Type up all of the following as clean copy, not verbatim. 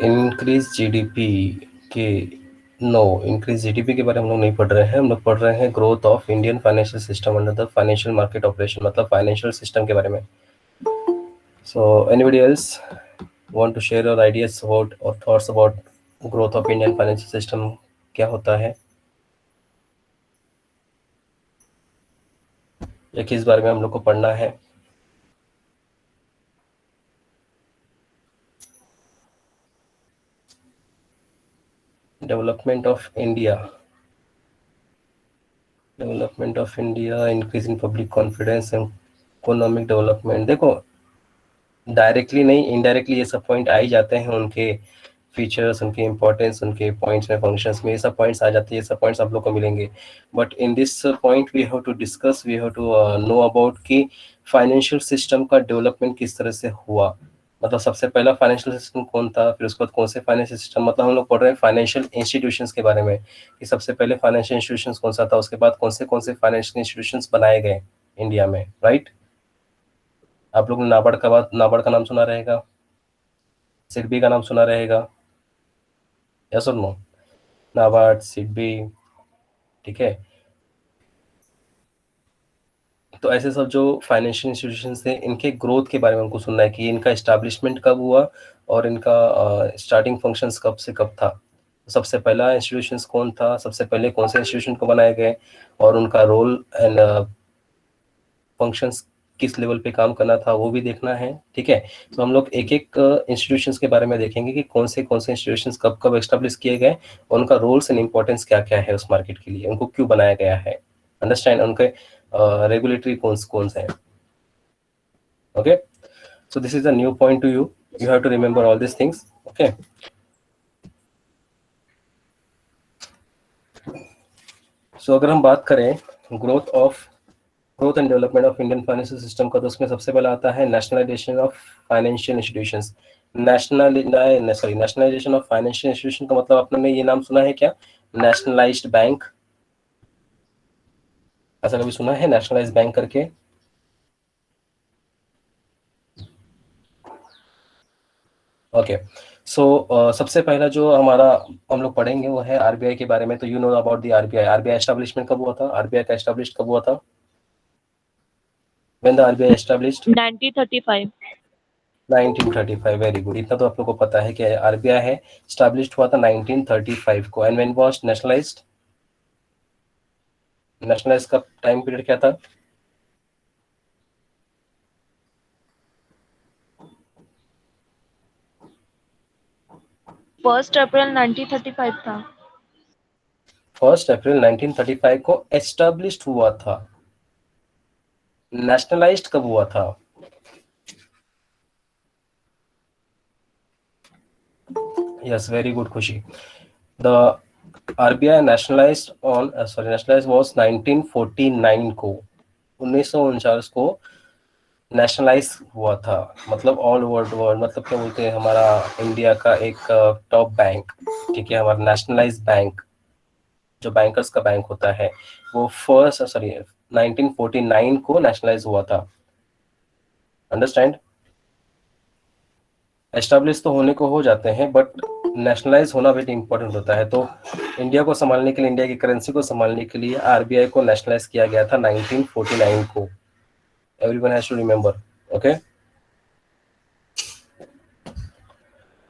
Increase GDP के no increase GDP के बारे में हम लोग नहीं पढ़ रहे हैं, हम लोग पढ़ रहे हैं growth of Indian financial system under the financial market operation, मतलब फाइनेंशियल सिस्टम के बारे में. So anybody else want to share your ideas about और thoughts about growth of Indian financial system, क्या होता है या किस बारे में हम लोग को पढ़ना है? Development of India, increase in public confidence and economic development. देखो, डायरेक्टली नहीं, इनडायरेक्टली ये सब पॉइंट आ ही जाते हैं, उनके फीचर्स, उनके इंपॉर्टेंस, उनके पॉइंट्स में, फंक्शंस में ये सब पॉइंट्स आ जाते हैं, ये सब पॉइंट्स आप लोग को मिलेंगे. But in this point we have to discuss, we have to know about कि फाइनेंशियल सिस्टम का डेवलपमेंट किस तरह से हुआ. मतलब सबसे पहला फाइनेंशियल सिस्टम कौन था, फिर उसके बाद कौन से फाइनेंशियल सिस्टम, मतलब हम लोग पढ़ रहे हैं फाइनेंशियल इंस्टीट्यूशंस के बारे में कि सबसे पहले फाइनेंशियल इंस्टीट्यूशंस कौन सा था, उसके बाद कौन से फाइनेंशियल इंस्टीट्यूशंस बनाए गए इंडिया में, राइट? आप लोग ने नाबार्ड का नाम सुना रहेगा, सिडबी का नाम सुना रहेगा, यस और नो? नाबार्ड, सिडबी, ठीक है. तो ऐसे सब जो फाइनेंशियल इंस्टीट्यूशंस थे, इनके ग्रोथ के बारे में हमको सुनना है कि इनका एस्टैब्लिशमेंट कब हुआ और इनका स्टार्टिंग फंक्शंस कब से कब था. सबसे पहला इंस्टीट्यूशंस कौन था, सबसे पहले कौन से इंस्टीट्यूशन को बनाए गए और उनका रोल एंड फंक्शंस किस लेवल पे काम करना था, वो भी देखना है, ठीक है. तो हम लोग एक एक इंस्टीट्यूशंस के बारे में देखेंगे कि कौन से इंस्टीट्यूशंस कब कब एस्टेब्लिश किए गए और उनका रोल्स एंड इंपॉर्टेंस क्या क्या है उस मार्केट के लिए, उनको क्यों बनाया गया है, अंडरस्टैंड, उनके रेगुलेटरी कौन से हैं. Okay, so this is a new point to you have to remember all these things. Okay, so अगर हम बात करें growth and development of Indian financial system का, तो उसमें सबसे पहला आता है nationalisation of financial institutions. Nationalisation of financial institution का मतलब आपने ये नाम सुना है क्या, नेशनलाइज्ड बैंक? ऐसा कभी सुना है नेशनलाइज्ड बैंक करके? ओके, सो सबसे पहला जो हमारा हम लोग पढ़ेंगे वो है आरबीआई के बारे में. तो you know about the RBI. RBI establishment कब हुआ था, आरबीआई का एस्टैब्लिश कब हुआ था? When the RBI established? 1935। 1935. Very good, इतना तो आप लोग को पता है कि आरबीआई है स्टैब्लिश्ड हुआ था 1935 को. And when was nationalised? Nationalise का टाइम पीरियड क्या था? फर्स्ट अप्रैल 1935 था। 1 अप्रैल 1935 को एस्टैब्लिश्ड हुआ था. नेशनलाइज्ड कब हुआ था? यस, वेरी गुड खुशी. द आरबीआई नेशनलाइज्ड वाज 1949 को, 1949 को नेशनलाइज हुआ था. मतलब ऑल वर्ल्ड, मतलब क्या बोलते हैं, हमारा इंडिया का एक टॉप बैंक, ठीक है, हमारा नेशनलाइज बैंक, जो बैंकर्स का बैंक होता है, वो 1949 को नेशनलाइज हुआ था. अंडरस्टैंड? एस्टेब्लिश तो होने को हो जाते हैं, बट नेशनलाइज होना वेरी इंपॉर्टेंट होता है. तो इंडिया को संभालने के लिए, इंडिया की करेंसी को संभालने के लिए आरबीआई को नेशनलाइज किया गया था 1949 को. Everyone has to remember. Okay,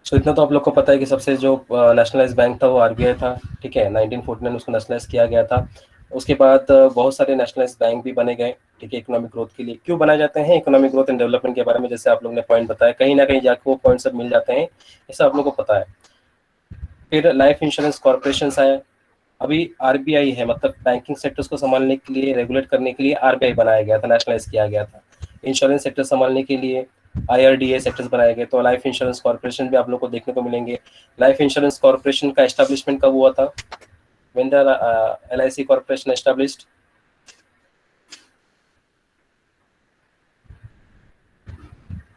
so इतना तो आप लोग को पता है कि सबसे जो नेशनलाइज बैंक था वो आरबीआई था, ठीक है. 1949 उसको नेशनलाइज किया गया था. उसके बाद बहुत सारे नेशनलाइज बैंक भी बने गए, ठीक है, इकोनॉमिक ग्रोथ के लिए. क्यों बनाए जाते हैं, इकोनॉमिक ग्रोथ एंड डेवलपमेंट के बारे में जैसे आप लोग ने पॉइंट बताया, कहीं ना कहीं जाके वो पॉइंट सब मिल जाते हैं, ऐसा आप लोग को पता है. फिर लाइफ इंश्योरेंस कॉर्पोरेशन आया. अभी आरबीआई है, मतलब बैंकिंग सेक्टर्स को संभालने के लिए, रेगुलेट करने के लिए आरबीआई बनाया गया था, नेशनलाइज किया गया था. इंश्योरेंस सेक्टर संभालने के लिए आईआरडीए सेक्टर्स बनाए गए. तो लाइफ इंश्योरेंस कॉर्पोरेशन भी आप लोग को देखने को मिलेंगे. लाइफ इंश्योरेंस कॉर्पोरेशन का एस्टैब्लिशमेंट कब हुआ था? When the LIC corporation established?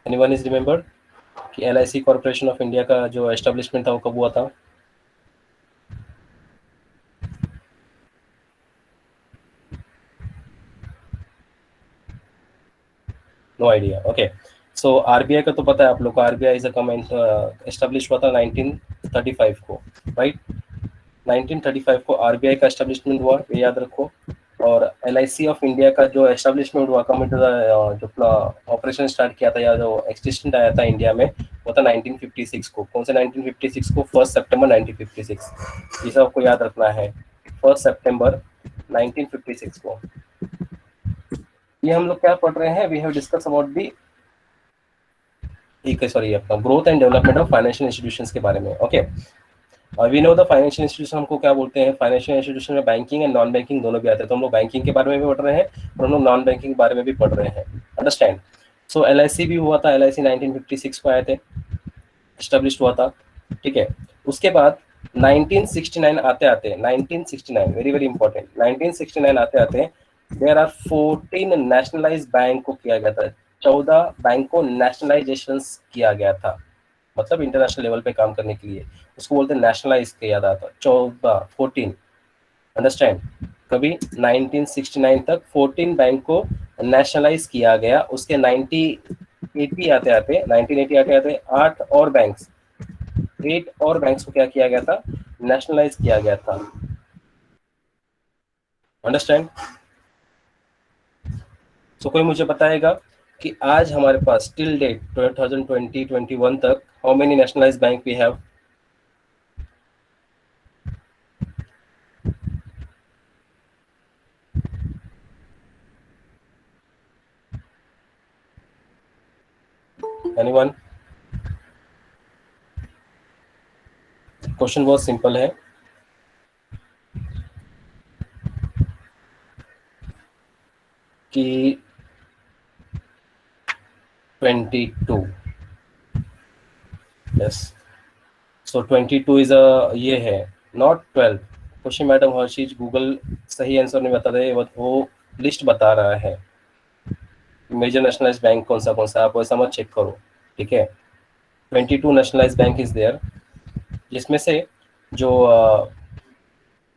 Anyone is remember कि एलआईसी कॉर्पोरेशन ऑफ इंडिया का जो एस्टैब्लिशमेंट था वो कब हुआ था? No idea. Okay, so RBI का तो पता है आप लोग को, आरबीआई इज एस्टेब्लिश हुआ था 1935 को, राइट। 1935 को आरबीआई का एस्टेब्लिशमेंट हुआ, ये याद रखो। और एलआईसी ऑफ इंडिया का जो एस्टेब्लिशमेंट हुआ, जो ऑपरेशन स्टार्ट किया था या जो एक्सटेंशन आया था इंडिया में, वो था 1956 को। कौन से 1956 को? 1 सितंबर 1956। ये सब आपको याद रखना है, 1 सितंबर 1956 को। ये हम लोग क्या पढ़ रहे हैं? We have discuss about the sorry अपना growth and development of financial institutions के बारे में। Okay, we know the financial institution हमको क्या बोलते हैं? फाइनेंशियल इंस्टीट्यूशन में बैंकिंग एंड नॉन बैंकिंग दोनों भी आते हैं। तो हम लोग बैंकिंग के बारे में भी पढ़ रहे हैं और हम लोग नॉन बैंकिंग के बारे में भी पढ़ रहे हैं। अंडरस्टैंड? सो एलआईसी भी हुआ था, एलआईसी 1956 को आए थे, एस्टेब्लिश हुआ था, ठीक है। उसके बाद 1969 आते आते 1969 वेरी वेरी इंपॉर्टेंट, 1969 आते आते देयर आर 14 नेशनलाइज बैंक को किया गया था। 14 बैंक को नेशनलाइजेशन किया गया था, मतलब इंटरनेशनल लेवल पे काम करने के लिए, उसको बोलते हैं नेशनलाइज किया जाता। 14, 14, अंडरस्टैंड? कभी 1969 तक 14 बैंक को नेशनलाइज किया गया। उसके 1980 आते आते 1980 आते आते 8 और बैंक्स को क्या किया गया था? नेशनलाइज किया गया था। अंडरस्टैंड? तो कोई मुझे बताएगा कि आज हमारे पास टिल डेट 2020-21 तक how many nationalize bank we have? Anyone? Question बहुत सिंपल है कि 22, यस। सो 22 इज अ, ये है, नॉट 12। क्वेश्चन मैडम हर चीज गूगल सही आंसर नहीं बता रहे, वो लिस्ट बता रहा है मेजर नेशनलाइज बैंक कौन सा, आप वैसा मत चेक करो, ठीक है। 22 नेशनलाइज बैंक इज देयर, जिसमें से जो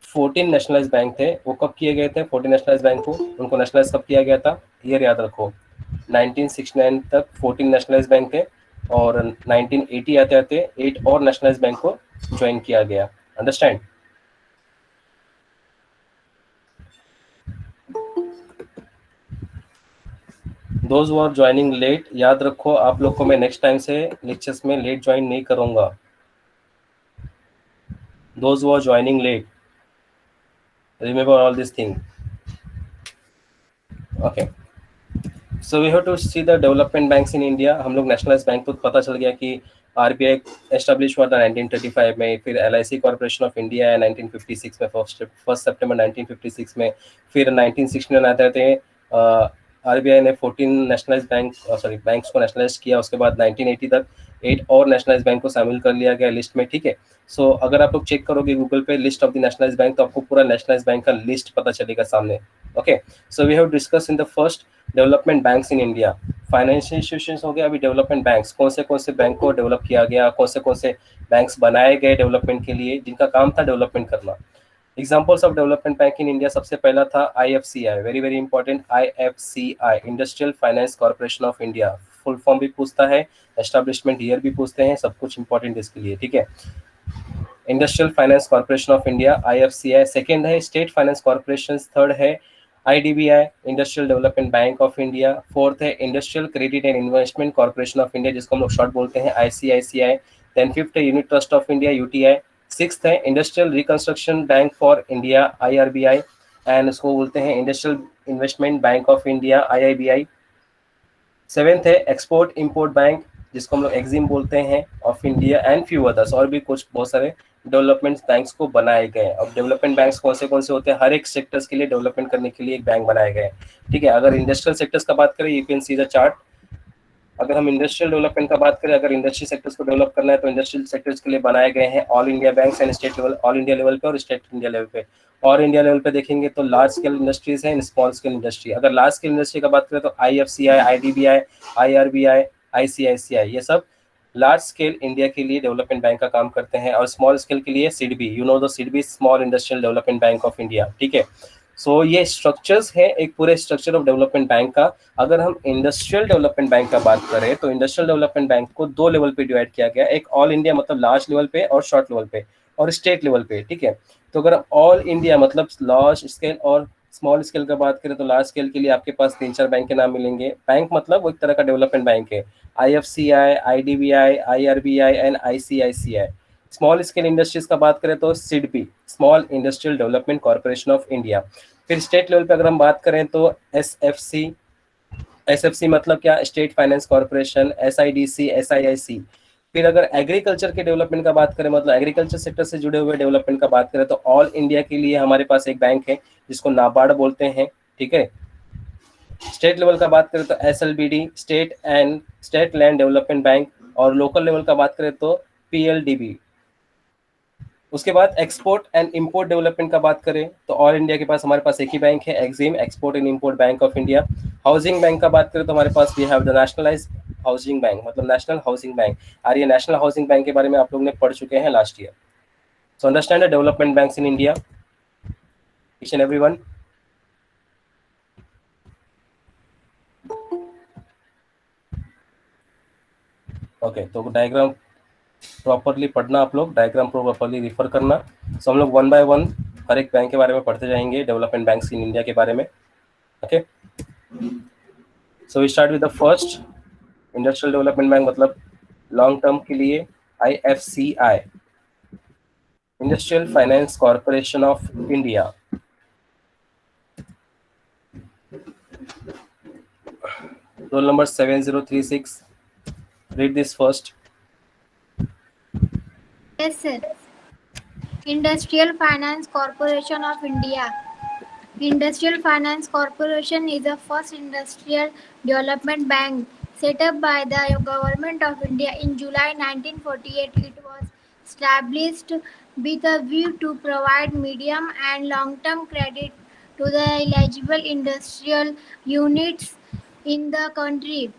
14 नेशनलाइज बैंक थे वो कब किए गए थे? 14 नेशनलाइज बैंक को उनको नेशनलाइज कब किया गया था? ईयर याद रखो, 1969 तक 14 नेशनलाइज बैंक थे और 1980 आते आते 8 और नेशनलाइज बैंक को ज्वाइन किया गया। Understand? Those who are joining late, याद रखो आप लोग को मैं नेक्स्ट टाइम से लेक्चर्स में लेट ज्वाइन नहीं करूंगा। Those who are joining late, remember all this thing, okay. So we have to see the development banks in India. हम लोग नेशनलाइज बैंक तो पता चल गया कि आरबीआई एस्टेब्लिश हुआ था 1935 में, फिर एलआईसी कॉर्पोरेशन ऑफ इंडिया है 1956 में, 1 सितंबर 1956 में, फिर 1969 आते थे आरबीआई ने 14 नेशनलाइज बैंक सॉरी बैंक्स को नेशनलाइज किया। उसके बाद 1980 तक 8 और नेशनलाइज बैंक को शामिल कर लिया गया लिस्ट में, ठीक है। सो अगर आप लोग चेक करोगे गूगल पे list of the nationalise bank, तो आपको पूरा नेशनलाइज बैंक का लिस्ट पता चलेगा सामने, okay. So we have discuss in the first development banks in India. Financial institutions हो गया, अभी डेवलपमेंट बैंक्स, कौन से बैंक को डेवलप किया गया, कौन से बैंक्स बनाए गए डेवलपमेंट के लिए, जिनका काम था डेवलपमेंट करना। Examples of development bank in India, सबसे पहला था IFCI, very very important, IFCI, industrial finance corporation of India. Full form भी पूछता है, एस्टेब्लिशमेंट ईयर भी पूछते हैं, सब कुछ इंपॉर्टेंट इसके लिए, ठीक है। Industrial finance corporation of India, IFCI. Second है स्टेट फाइनेंस कॉर्पोरेशन। थर्ड है IDBI, industrial development bank of India. Fourth है industrial credit and investment corporation of India, जिसको हम लोग शॉर्ट बोलते हैं आईसीआईसीआई। देन फिफ्थ है unit trust of India, UTI. Sixth है industrial reconstruction bank for India, IRBI, and उसको बोलते हैं industrial investment bank of India, IIBI. Seventh है एक्सपोर्ट इंपोर्ट बैंक, जिसको हम लोग एक्सिम बोलते हैं, of India, and few others, और भी कुछ बहुत सारे डेवलपमेंट बैंक्स को बनाए गए। अब डेवलपमेंट बैंक्स कौन से होते हैं? हर एक सेक्टर्स के लिए डेवलपमेंट करने के लिए एक बैंक बनाए गए, ठीक है। अगर इंडस्ट्रियल सेक्टर्स का बात करें, you can see the chart. अगर हम इंडस्ट्रियल डेवलपमेंट का बात करें, अगर इंडस्ट्री सेक्टर्स को डेवलप करना है तो इंडस्ट्रियल सेक्टर्स के लिए बनाए गए हैं all India banks and state level, all India level पे और स्टेट इंडिया लेवल पे। और इंडिया लेवल पे देखेंगे तो लार्ज स्केल इंडस्ट्रीज है, स्मॉल स्केल इंडस्ट्री। अगर लार्ज स्केल इंडस्ट्री का बात करें तो आईएफसीआई, आईडीबीआई, आईआरबीआई, आईसीआईसीआई, ये सब लार्ज स्केल इंडिया के लिए डेवलपमेंट बैंक का काम करते हैं। और स्मॉल स्केल के लिए SIDBI, you know the SIDBI, small industrial development bank of India, ठीक है। सो ये स्ट्रक्चर्स है एक पूरे स्ट्रक्चर ऑफ डेवलपमेंट बैंक का। अगर हम इंडस्ट्रियल डेवलपमेंट बैंक का बात करें तो इंडस्ट्रियल डेवलपमेंट बैंक को दो लेवल पे डिवाइड किया गया, एक ऑल इंडिया मतलब लार्ज लेवल पे और शॉर्ट लेवल पे, और स्टेट लेवल पे, ठीक है। तो अगर ऑल इंडिया मतलब लार्ज स्केल और स्मॉल स्केल का बात करें तो लार्ज स्केल के लिए आपके पास 3-4 बैंक के नाम मिलेंगे। बैंक मतलब वो एक तरह का डेवलपमेंट बैंक है, IFCI, IDBI, IRBI and ICICI। Small scale industries का बात करें तो SIDBI, small industrial development corporation of India. फिर स्टेट लेवल पे अगर हम बात करें तो SFC मतलब क्या, state finance corporation, SIDC, SIIC। फिर अगर एग्रीकल्चर के डेवलपमेंट का बात करें मतलब एग्रीकल्चर सेक्टर से जुड़े हुए डेवलपमेंट का बात करें तो ऑल इंडिया के लिए हमारे पास एक बैंक है जिसको नाबार्ड बोलते हैं, ठीक है। स्टेट लेवल का बात करें तो SLBD, state land development bank, और लोकल लेवल का बात करें तो PLDB। उसके बाद एक्सपोर्ट एंड इंपोर्ट डेवलपमेंट का बात करें तो ऑल इंडिया के पास हमारे पास एक ही बैंक है, EXIM, export and import bank of India. Housing bank का बात करें तो हमारे पास we have the nationalised housing bank मतलब नेशनल हाउसिंग बैंक। और ये नेशनल हाउसिंग बैंक के बारे में आप लोग ने पढ़ चुके हैं last year. So understand the development banks in India, each and everyone. Okay, तो डायग्राम प्रॉपरली पढ़ना, आप लोग डायग्राम प्रॉपरली रिफर करना। सो हम लोग वन बाय वन हर एक बैंक के बारे में पढ़ते जाएंगे, डेवलपमेंट बैंक्स इन इंडिया के बारे में। Okay, so we start with the first industrial development bank मतलब लॉन्ग टर्म के लिए IFCI, industrial finance corporation of India. Roll number 7036, read this first. Yes, sir. Industrial Finance Corporation of India. Industrial Finance Corporation is the first industrial development bank set up by the Government of India in July 1948. It was established with a view to provide medium and long-term credit to the eligible industrial units in the country.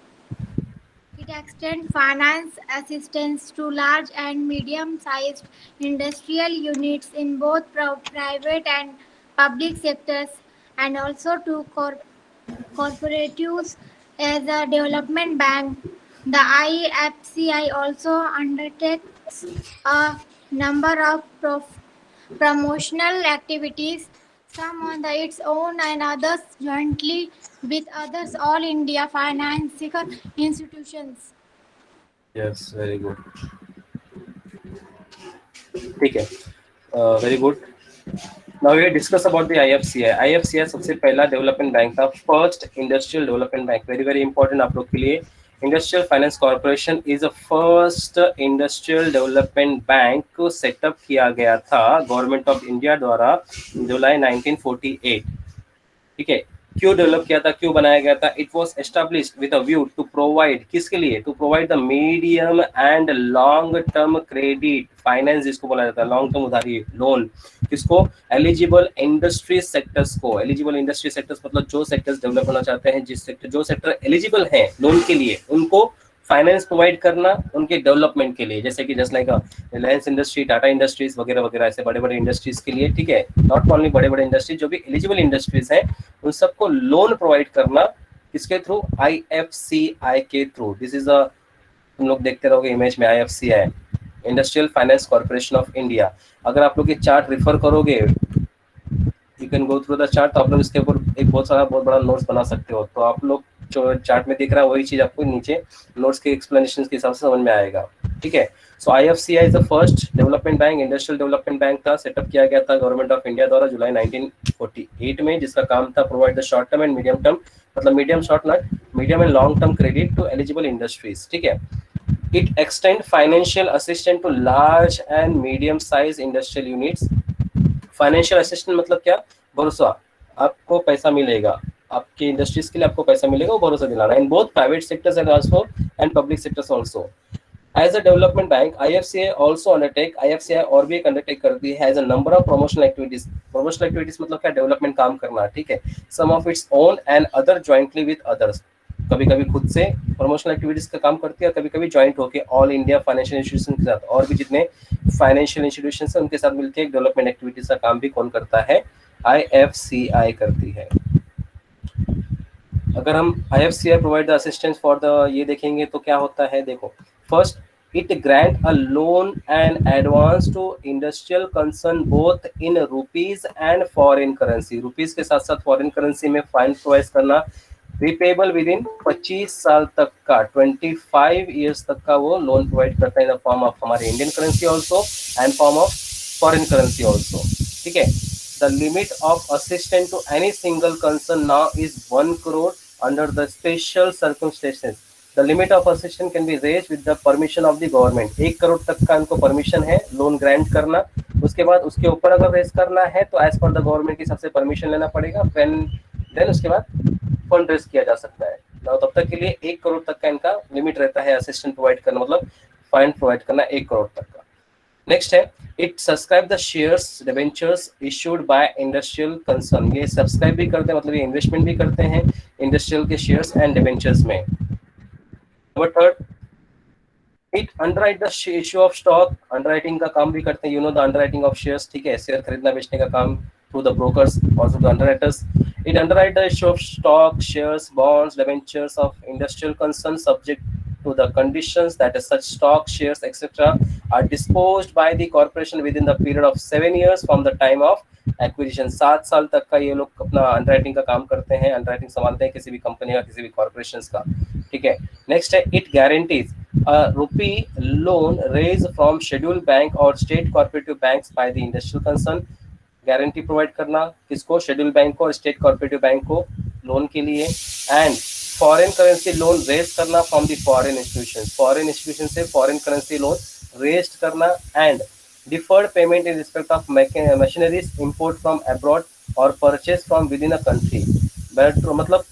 It extends finance assistance to large and medium-sized industrial units in both private and public sectors, and also to corporatives as a development bank. The IFCI also undertakes a number of promotional activities, some on its own and others jointly with others all India financial institutions. Yes, very good. ठीक है, very good. Now we discuss about the IFCI। IFCI सबसे पहला development bank था, first industrial development bank. Very very important आप लोग के लिए। Industrial finance corporation is a first industrial development bank set up किया गया था गवर्नमेंट ऑफ इंडिया द्वारा जुलाई 1948, ठीक है। क्यों डेवलप किया था, क्यों बनाया गया था? It was established with a view to provide, किसके लिए? To provide the medium and long term credit finance, जिसको बोला जाता है लॉन्ग टर्म उधारी, लोन। किसको? एलिजिबल इंडस्ट्री सेक्टर्स को। एलिजिबल इंडस्ट्री सेक्टर्स मतलब जो सेक्टर्स डेवलप होना चाहते हैं, जो सेक्टर एलिजिबल है लोन के लिए, उनको फाइनेंस प्रोवाइड करना उनके डेवलपमेंट के लिए। जैसे कि just like Reliance industry, Tata industries वगैरह वगैरह, ऐसे बड़े बड़े इंडस्ट्रीज के लिए, ठीक है। नॉट ओनली बड़े बड़े इंडस्ट्रीज, जो भी एलिजिबल इंडस्ट्रीज हैं उन सबको लोन प्रोवाइड करना किसके थ्रू? IFCI के थ्रू। दिस इज अ, तुम लोग देखते रहोगे इमेज में IFCI, industrial finance corporation of India. अगर आप लोग ये चार्ट रिफर करोगे, you can go through the chart, तो आप लोग इसके ऊपर एक बहुत बड़ा नोट्स बना सकते हो। तो आप लोग जो चार्ट में दिख रहा है वही चीज आपको नीचे नोट्स के एक्सप्लेनेशन के हिसाब से समझ में आएगा, ठीक है। सो IFCI is the first development bank, industrial development bank था, सेटअप किया गया था गवर्नमेंट ऑफ इंडिया द्वारा जुलाई 1948 में, जिसका काम था provide the short term and medium term, मतलब medium short not medium and long term credit to eligible industries, ठीक है। It extend financial assistant to large and medium size industrial units. Financial assistant मतलब क्या? भरोसा, आपको पैसा मिलेगा, आपकी इंडस्ट्रीज के लिए आपको पैसा मिलेगा, वो भरोसा दिलाना, in both private sectors and also and public sectors also. As a development bank IFCI also undertake, IFCI और भी एक अंडरटेक करती है as a number of promotional activities. Promotional activities मतलब क्या? डेवलपमेंट काम करना, ठीक है। Some of its own and other jointly with others. कभी कभी खुद से प्रमोशनल एक्टिविटीज का काम करती है, कभी कभी ज्वाइंट होकर ऑल इंडिया फाइनेंशियल इंस्टीट्यूशन के साथ, और भी जितने फाइनेंशियल इंस्टीट्यूशन है उनके साथ मिलकर एक डेवलपमेंट एक्टिविटीज का काम भी कौन करता है? IFCI करती है। अगर हम IFCI provide the assistance for the ये देखेंगे तो क्या होता है, देखो first it grant a loan and advance to industrial concern both in rupees and foreign currency, rupees के साथ साथ फॉरेन करेंसी में फाइनेंस प्रोवाइड करना, रिपेबल विद इन 25 साल तक का, 25 ईयर्स तक का वो लोन प्रोवाइड करता है इन द फॉर्म ऑफ हमारे Indian currency also and form of foreign currency also. ठीक है, the limit of assistant to any single concern now is 1 crore under the special circumstances. The limit of assistance can be raised with the permission of the government. 1 crore तक का इनको permission है loan grant करना, उसके बाद उसके ऊपर अगर रेज करना है तो एज पर द गवर्नमेंट की सबसे परमिशन लेना पड़ेगा, देन उसके बाद फंड रेज किया जा सकता है। तब तक के लिए 1 करोड़ तक का इनका लिमिट रहता है असिस्टेंट प्रोवाइड करना, मतलब फाइंड प्रोवाइड करना 1 करोड़ तक का। नेक्स्ट है it subscribe the shares debentures issued by industrial concern, ये सब्सक्राइब भी करते हैं मतलब ये इन्वेस्टमेंट भी करते हैं इंडस्ट्रियल के शेयर्स एंड डिबेंचर्स में। Number third it underwrite the issue of stock, underwriting का काम भी करते हैं, you know the underwriting of shares, ठीक है, शेयर खरीदना बेचने का काम थ्रू द ब्रोकर्स और through the underwriters. It underwrite the issue of stock shares bonds debentures of industrial concern subject to the conditions that such stock shares etc are disposed by the corporation within the period of 7 years from the time of acquisition। 7 साल तक का ये लोग अपना underwriting का काम करते हैं, अंडरराइटिंग संभालते हैं किसी भी कंपनी का किसी भी कॉर्पोरेशन का। ठीक है, नेक्स्ट है it guarantees rupee loan raise from schedule bank और state cooperative banks by the industrial concern, guarantee provide करना किसको, शेड्यूल बैंक को और स्टेट कोऑपरेटिव बैंक को लोन के लिए। And foreign currency loan raise करना फ्रॉम द फॉरेन इंस्टीट्यूशन से फॉरेन करेंसी लोन रेज करना। And deferred payment in respect of machineries import from abroad और purchase from within a country, मतलब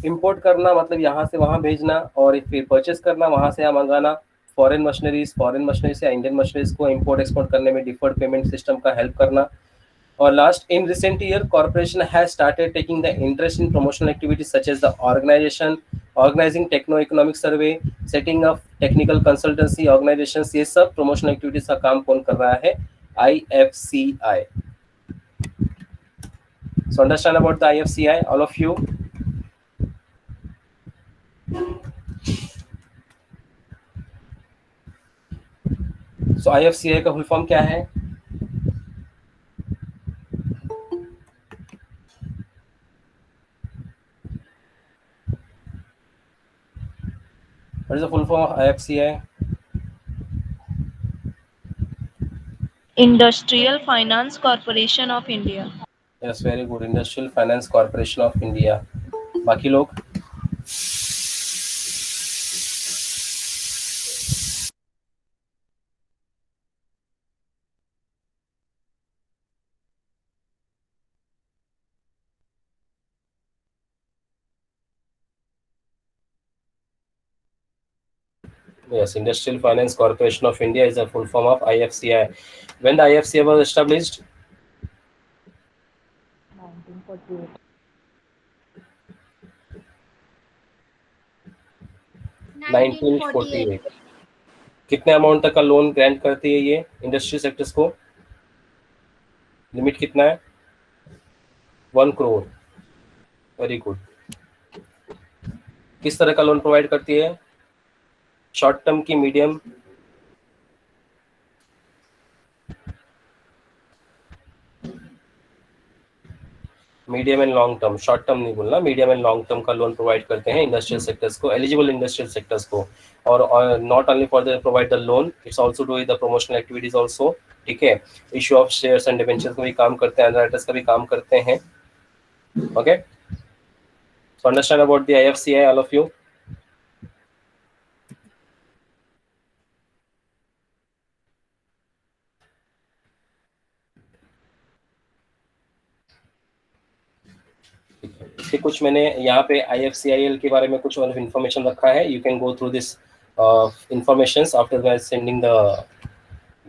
import करना मतलब यहाँ से वहाँ भेजना और फिर परचेज करना वहाँ से यहाँ मंगाना, फॉरेन मशीनरीज या इंडियन मशीनरीज को इंपोर्ट एक्सपोर्ट करने में डिफर्ड पेमेंट सिस्टम का हेल्प करना। और last in recent year corporation has started taking the interest in promotional activities such as the organising techno economic survey, setting up technical consultancy organisations, ये सब promotional activities का काम कौन कर रहा है, IFCI। So understand about the IFCI all of you। So IFCI का full form क्या है, what is the full form of IFCI? Industrial Finance Corporation of India। Yes, very good, Industrial Finance Corporation of India। बाकी लोग Yes, Industrial Finance Corporation of India is a full form of IFCI. When the IFCI was established? 1948। 1948। कितने amount तक का loan grant करती है ये industry sectors को, limit कितना है, 1 करोड़। Very good. किस तरह का लोन प्रोवाइड करती है, शॉर्ट टर्म की, medium, medium and long term, short term नहीं बोलना, मीडियम एंड लॉन्ग टर्म का लोन प्रोवाइड करते हैं इंडस्ट्रियल सेक्टर्स को, एलिजिबल इंडस्ट्रियल सेक्टर्स को। और not only for the provide the loan, it's also do the promotional activities also. ठीक है, issue of shares and debentures का भी काम करते हैं, अंडरराइटर्स का भी काम करते हैं। Okay, so understand about the IFCI all of you. कुछ मैंने यहाँ पे IFCIL के बारे में कुछ और इन्फॉर्मेशन रखा है, you can go through this information after sending the,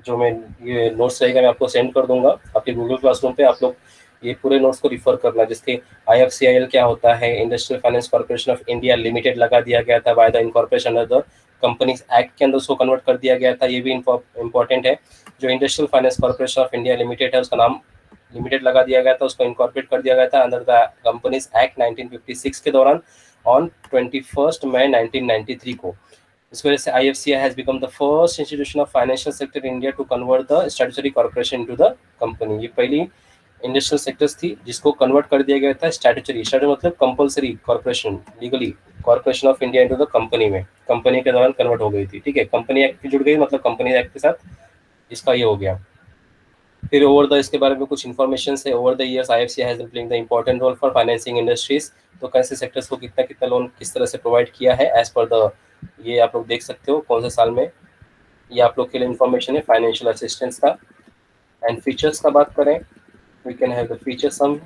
जो मैं ये नोट्स रहेगा मैं आपको सेंड कर दूंगा आपके गूगल क्लासरूम पे, आप लोग ये पूरे नोट्स को रिफर करना, जिसके IFCIL क्या होता है, industrial finance corporation of India limited लगा दिया गया था by the incorporation under the companies act के अंदर उसको कन्वर्ट कर दिया गया था, ये भी इंपॉर्टेंट है। जो industrial finance corporation of India limited है उसका नाम लिमिटेड लगा दिया गया था, उसको इनकॉर्पोरेट कर दिया गया था अंडर द कंपनीज एक्ट 1956 के दौरान ऑन 21 मई 1993 को। इस वजह से IFCI has become the first institution of financial sector in India to convert the statutory corporation into the company। ये पहली इंडस्ट्रियल सेक्टर्स थी जिसको कन्वर्ट कर दिया गया था स्टैट्यूटरी, स्टैट्यूटरी मतलब compulsory corporation, legally corporation of India into the company में, कंपनी के दौरान कन्वर्ट हो गई थी। ठीक है, कंपनी एक्ट जुड़ गई, मतलब कंपनी एक्ट के साथ इसका ये हो गया। फिर ओवर द इसके बारे में कुछ इन्फॉर्मेशन है। Over the years IFCI has been playing the important role for financing industries. तो कैसे सेक्टर्स को कितना कितना लोन किस तरह से प्रोवाइड किया है एज पर द, ये आप लोग देख सकते हो कौन से साल में, ये आप लोग के लिए इन्फॉर्मेशन है फाइनेंशियल असिस्टेंस का। एंड फीचर्स का बात करें, we can have the features some.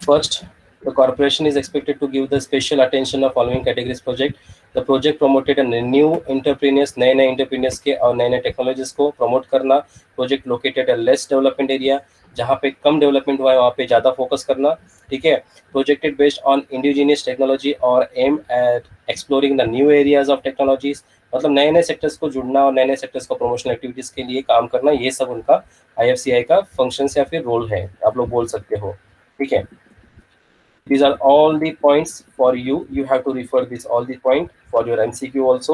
First, the corporation is expected to give the special attention of following categories project. The project promoted a new entrepreneurs, नए नए entrepreneurs के और नए नए टेक्नोलॉजीज को प्रमोट करना। Project located a less development area, जहाँ पे कम डेवलपमेंट हुआ है वहाँ पे ज़्यादा फोकस करना। ठीक है, projected based on indigenous technology और aim at exploring the new areas of technologies, मतलब नए नए सेक्टर्स को जुड़ना और नए नए सेक्टर्स को प्रमोशनल एक्टिविटीज के लिए काम करना, ये सब उनका IFCI का फंक्शन या फिर रोल है, आप लोग बोल सकते हो। ठीक है, these are all the points for you, you have to refer this all the point for your MCQ also,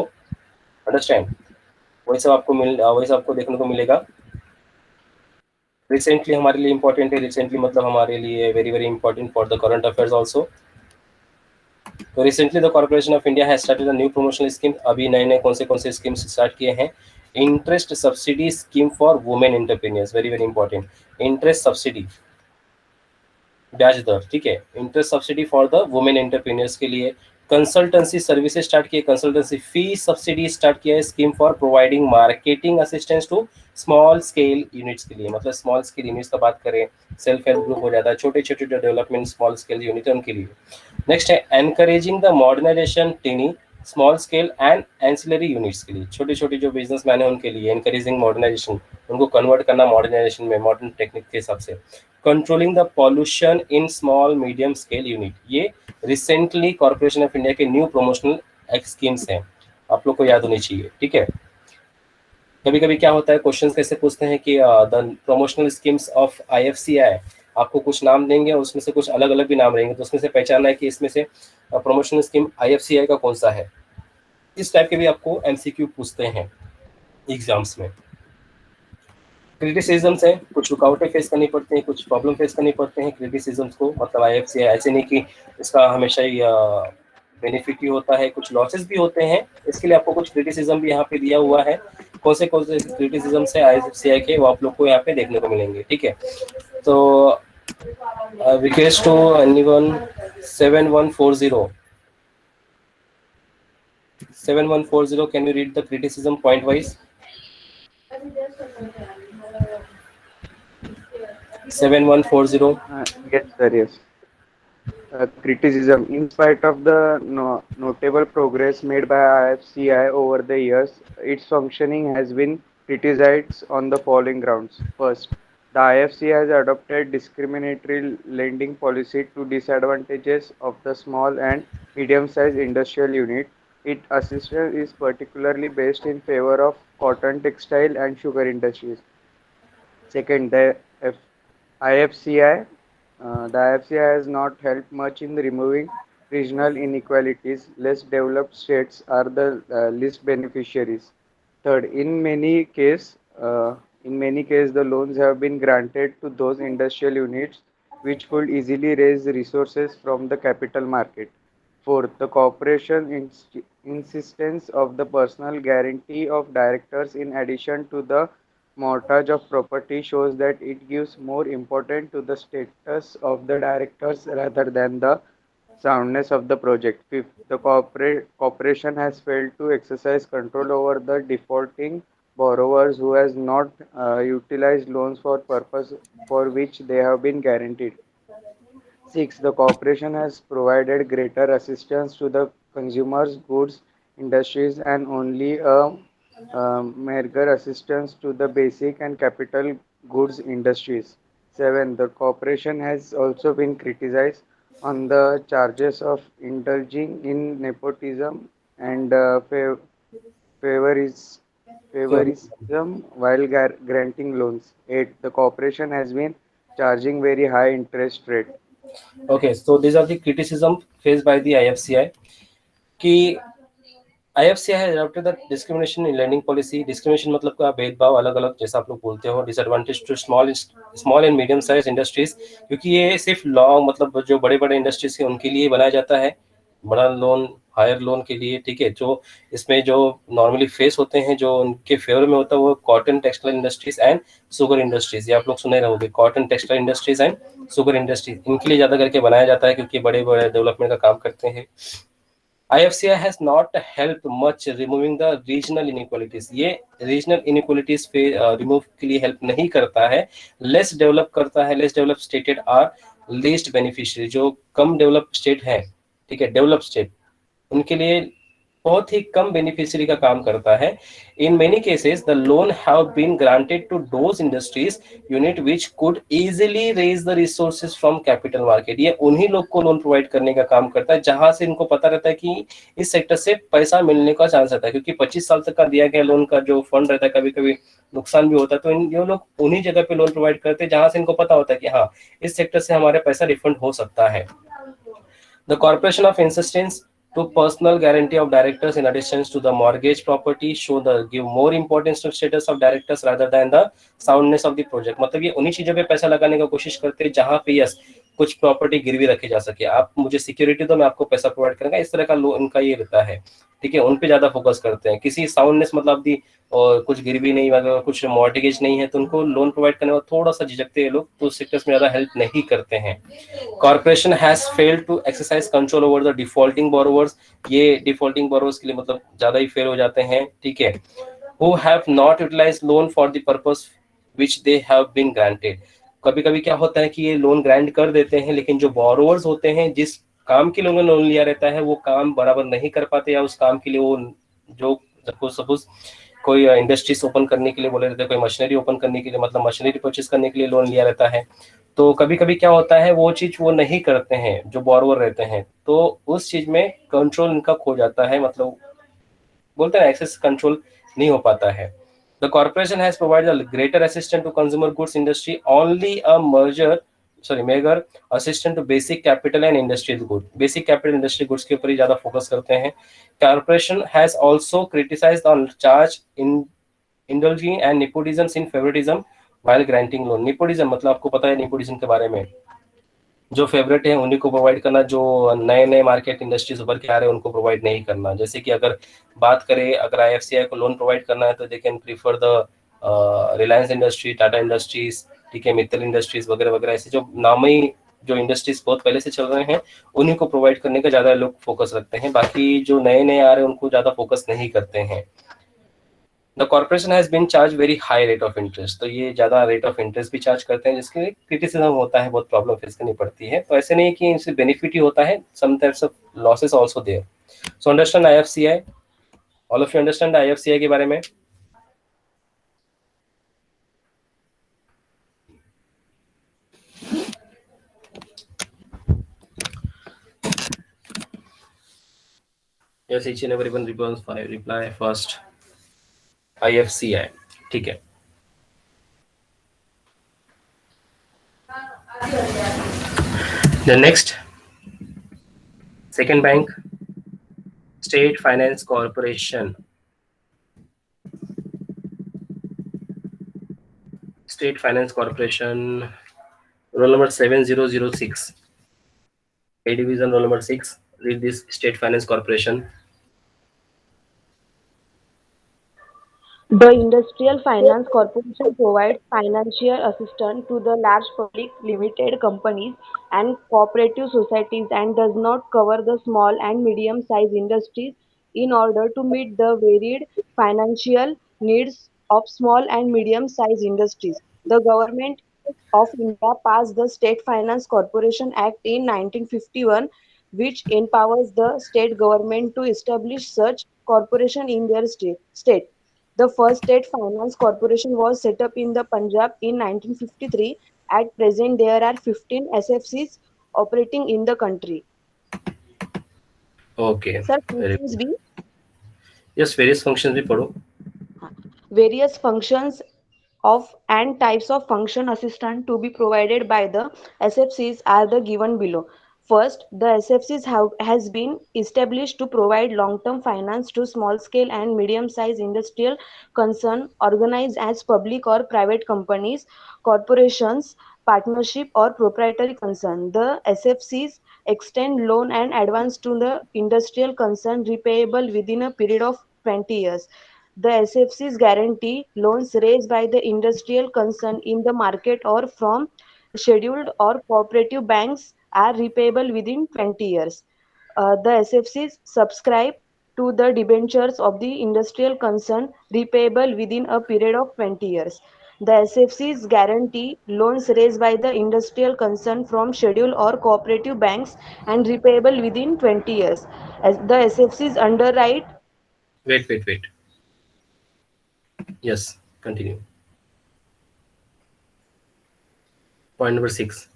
understand। वही सब आपको देखने को मिलेगा। रिसेंटली हमारे लिए इंपॉर्टेंट है, रिसेंटली मतलब हमारे लिए very very important for the current affairs also. तो recently the corporation of India has started a new promotional scheme. अभी नए नए कौन से स्कीम्स स्टार्ट किए हैं। Interest subsidy scheme for women entrepreneurs, very very important. Interest subsidy, ब्याज दर, ठीक है, interest subsidy for the women entrepreneurs के लिए। कंसल्टेंसी सर्विसेज स्टार्ट किए, कंसल्टेंसी फी सब्सिडी स्टार्ट किया है। Scheme for providing marketing assistance to small scale units के लिए, मतलब स्मॉल स्केल यूनिट्स का बात करें, सेल्फ हेल्प ग्रुप हो जाता है, छोटे छोटे जो डेवलपमेंट स्मॉल स्केल यूनिट है उनके लिए। नेक्स्ट है encouraging the modernisation tiny small scale and ancillary units के लिए, छोटे छोटे जो बिजनेसमैन है उनके लिए एनकरेजिंग मॉडर्नाइजेशन, उनको कन्वर्ट करना मॉडर्नाइजेशन में मॉडर्न टेक्निक के हिसाब से। Controlling the pollution in small medium scale unit, ये रिसेंटली कॉर्पोरेशन ऑफ इंडिया के न्यू प्रमोशनल स्कीम्स हैं, आप लोग को याद होनी चाहिए। ठीक है, कभी कभी क्या होता है, क्वेश्चन कैसे पूछते हैं कि the promotional schemes of IFCI, आपको कुछ नाम देंगे और उसमें से कुछ अलग अलग भी नाम रहेंगे, तो उसमें से पहचानना है कि इसमें से प्रमोशनल स्कीम IFCI का कौन सा है। इस टाइप के भी आपको MCQ पूछते हैं एग्जाम्स में। क्रिटिसिजम्स हैं, कुछ रुकावटें फेस करनी पड़ती हैं, कुछ प्रॉब्लम फेस करनी पड़ते हैं क्रिटिसिजम्स को, मतलब IFCI ऐसे नहीं कि इसका हमेशा ही बेनिफिट ही होता है, कुछ लॉसेस भी होते हैं। इसके लिए आपको कुछ क्रिटिसिज्म भी यहाँ पे दिया हुआ है, कौन से क्रिटिसिजम्स है IFCI के, वो आप लोग को यहाँ पे देखने को मिलेंगे। ठीक है, तो request to anyone 7140 can you read the criticism point wise. 7140। Yes, sir, yes. Criticism. In spite of the notable progress made by IFCI over the years, its functioning has been criticized on the following grounds. First, the IFCI has adopted discriminatory lending policy to disadvantages of the small and medium-sized industrial unit. Its assistance is particularly based in favor of cotton, textile, and sugar industries. Second, IFCI the IFCI has not helped much in removing regional inequalities. Less developed states are the least beneficiaries. Third, in many cases, the loans have been granted to those industrial units which could easily raise resources from the capital market. Fourth, the corporation insistence of the personal guarantee of directors in addition to the mortgage of property shows that it gives more importance to the status of the directors rather than the soundness of the project. Fifth, the corporation has failed to exercise control over the defaulting borrowers who has not utilized loans for purpose for which they have been guaranteed. Six, the corporation has provided greater assistance to the consumers, goods industries, and only a meager assistance to the basic and capital goods industries. Seven, the corporation has also been criticized on the charges of indulging in nepotism and favorism favoritism while granting loans. 8. The corporation has been charging very high interest rate. Okay, so these are the criticism faced by the IFCI कि IFCI has adopted the discrimination in lending policy. Discrimination मतलब का भेदभाव अलग अलग जैसा आप लोग बोलते हो, disadvantage to small and medium size industries, क्योंकि ये सिर्फ लॉ मतलब जो बड़े बड़े इंडस्ट्रीज है उनके लिए बनाया जाता है, बड़ा लोन हायर लोन के लिए, ठीक है। जो इसमें जो नॉर्मली फेस होते हैं जो उनके फेवर में होता है वो cotton textile industries and sugar industries, ये आप लोग सुने रहोगे, cotton textile industries and sugar industries, इनके लिए ज्यादा करके बनाया जाता है क्योंकि बड़े बड़े डेवलपमेंट का काम करते हैं। IFCI has not helped much removing the regional inequalities. ये regional inequalities पे remove के लिए help नहीं करता है, less develop करता है, less developed stated are least beneficiary, जो कम developed state है, ठीक है, developed state, उनके लिए बहुत ही कम बेनिफिशियरी का काम करता है। In many cases the loan have been granted to those industries unit which could easily raise the resources from capital market. ये उन्हीं लोग को लोन प्रोवाइड करने का काम करता है जहां से इनको पता रहता है कि इस सेक्टर से पैसा मिलने का चांस रहता है, क्योंकि 25 साल तक का दिया गया लोन का जो फंड रहता है कभी कभी नुकसान भी होता है, तो ये लोग उन्हीं जगह पे लोन प्रोवाइड करते हैं जहां से इनको पता होता है कि हाँ इस सेक्टर से हमारे पैसा रिफंड हो सकता है। The corporation of insistence to personal guarantee of directors in addition to the mortgage property show the give more importance to status of directors rather than the soundness of the project। मतलब ये उन्हीं चीजों पे पैसा लगाने का कोशिश करते हैं जहां पे यस कुछ प्रॉपर्टी गिरवी रखी जा सके, आप मुझे सिक्योरिटी दो मैं आपको पैसा प्रोवाइड करूंगा, इस तरह का उनका ये रहता है, ठीक है, उन पे ज्यादा फोकस करते हैं। किसी साउंडनेस मतलब दी और कुछ गिरवी नहीं वगैरह कुछ मॉर्टगेज नहीं है तो उनको लोन प्रोवाइड करने में थोड़ा सा झिझकते हैं लोग, तो सेक्टर्स में ज्यादा हेल्प नहीं करते हैं। Corporation has failed to exercise control over the defaulting borrowers, ये डिफॉल्टिंग बोरोवर्स के लिए मतलब ज्यादा ही फेल हो जाते हैं, ठीक है। Who have not utilised loan for the purpose which they have been granted. कभी कभी क्या होता है कि ये लोन ग्रांट कर देते हैं लेकिन जो बोरोवर्स होते हैं जिस काम के लिए उन्होंने लोन लिया रहता है वो काम बराबर नहीं कर पाते, या उस काम के लिए वो जो सपोज कोई इंडस्ट्रीज ओपन करने के लिए बोले रहते हैं, कोई मशीनरी ओपन करने के लिए मतलब मशीनरी परचेज करने के लिए लोन लिया रहता है, तो कभी कभी क्या होता है वो चीज वो नहीं करते हैं जो बोरोवर रहते हैं, तो उस चीज में कंट्रोल इनका खो जाता है, मतलब बोलते हैं एक्सेस कंट्रोल नहीं हो पाता है। The corporation has provided a greater assistance to consumer goods industry, only a meager assistance to basic capital and industrial goods. Basic capital industry goods के ऊपर ही ज्यादा फोकस करते हैं। Corporation has also criticized on charge in indulging and nepotism in favoritism while granting loan. Nepotism मतलब आपको पता है nepotism के बारे में, जो फेवरेट है उन्हीं को प्रोवाइड करना, जो नए नए मार्केट इंडस्ट्रीज उभर के आ रहे हैं उनको प्रोवाइड नहीं करना। जैसे कि अगर बात करें अगर IFCI को लोन प्रोवाइड करना है तो they can prefer the Reliance industry, Tata industries, ठीक है, मित्तल इंडस्ट्रीज वगैरह वगैरह, ऐसे जो नामी जो इंडस्ट्रीज बहुत पहले से चल रहे हैं उन्हीं को प्रोवाइड करने का ज्यादा लोग फोकस रखते हैं, बाकी जो नए नए आ रहे हैं उनको ज्यादा फोकस नहीं करते हैं। The corporation has been charged very high rate of interest, तो ये ज्यादा रेट ऑफ इंटरेस्ट भी चार्ज करते हैं जिसके क्रिटिसिज्म होता है, बहुत प्रॉब्लम फेस करनी पड़ती है। तो ऐसे नहीं कि इनसे बेनिफिट ही होता है, some types of losses also there. So understand IFCI, all of you understand IFCI के बारे में। Yes, each and everyone reply first IFCI, ठीक है। The next second bank, State Finance Corporation. State Finance Corporation, roll number 7006. A division roll number 6. Read this State Finance Corporation. The Industrial Finance Corporation provides financial assistance to the large public limited companies and cooperative societies and does not cover the small and medium-sized industries in order to meet the varied financial needs of small and medium-sized industries. The government of India passed the State Finance Corporation Act in 1951, which empowers the state government to establish such corporation in their state. The first state finance corporation was set up in the Punjab in 1953. At present, there are 15 SFCs operating in the country. Okay. Sir, functions भी? Yes, various functions भी पढ़ो। Various functions of and types of function assistant to be provided by the SFCs are the given below. First, the SFCs has been established to provide long-term finance to small-scale and medium-sized industrial concern organized as public or private companies, corporations, partnership or proprietary concern. The SFCs extend loan and advance to the industrial concern repayable within a period of 20 years. The SFCs guarantee loans raised by the industrial concern in the market or from scheduled or cooperative banks are repayable within 20 years. The SFCs subscribe to the debentures of the industrial concern repayable within a period of 20 years. The SFCs guarantee loans raised by the industrial concern from scheduled or cooperative banks and repayable within 20 years. As the SFCs underwrite. Wait. Yes, continue. Point number 6.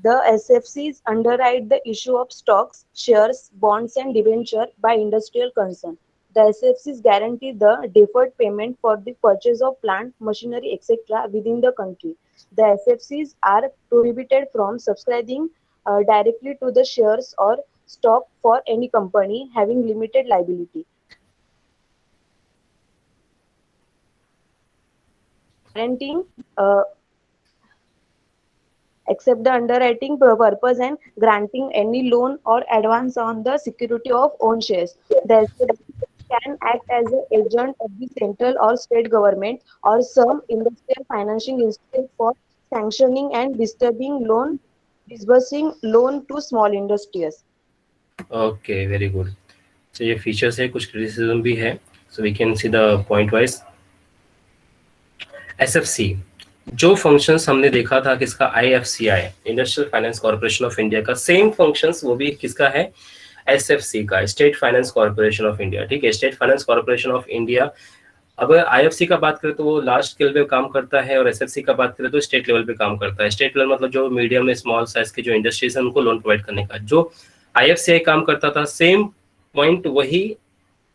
The SFCs underwrite the issue of stocks, shares, bonds, and debenture by industrial concern. The SFCs guarantee the deferred payment for the purchase of plant, machinery, etc. within the country. The SFCs are prohibited from subscribing directly to the shares or stock for any company having limited liability. Guaranteeing except the underwriting purpose and granting any loan or advance on the security of own shares. The SFC can act as an agent of the central or state government or some industrial financing institute for sanctioning and disbursing loan to small industries. Okay, very good. So ये features है, कुछ criticism भी है. So we can see the point wise. SFC जो functions हमने देखा था किसका, IFCI industrial finance corporation of India का, सेम फंक्शंस वो भी किसका है, SFC का, state finance corporation of India. ठीक है, state finance corporation of India. अगर IFC का बात करें तो वो लार्ज स्केल पे काम करता है और SFC का बात करें तो स्टेट लेवल पे काम करता है. स्टेट लेवल मतलब जो मीडियम में स्मॉल साइज के जो इंडस्ट्रीज है उनको लोन प्रोवाइड करने का. जो IFCI काम करता था सेम पॉइंट वही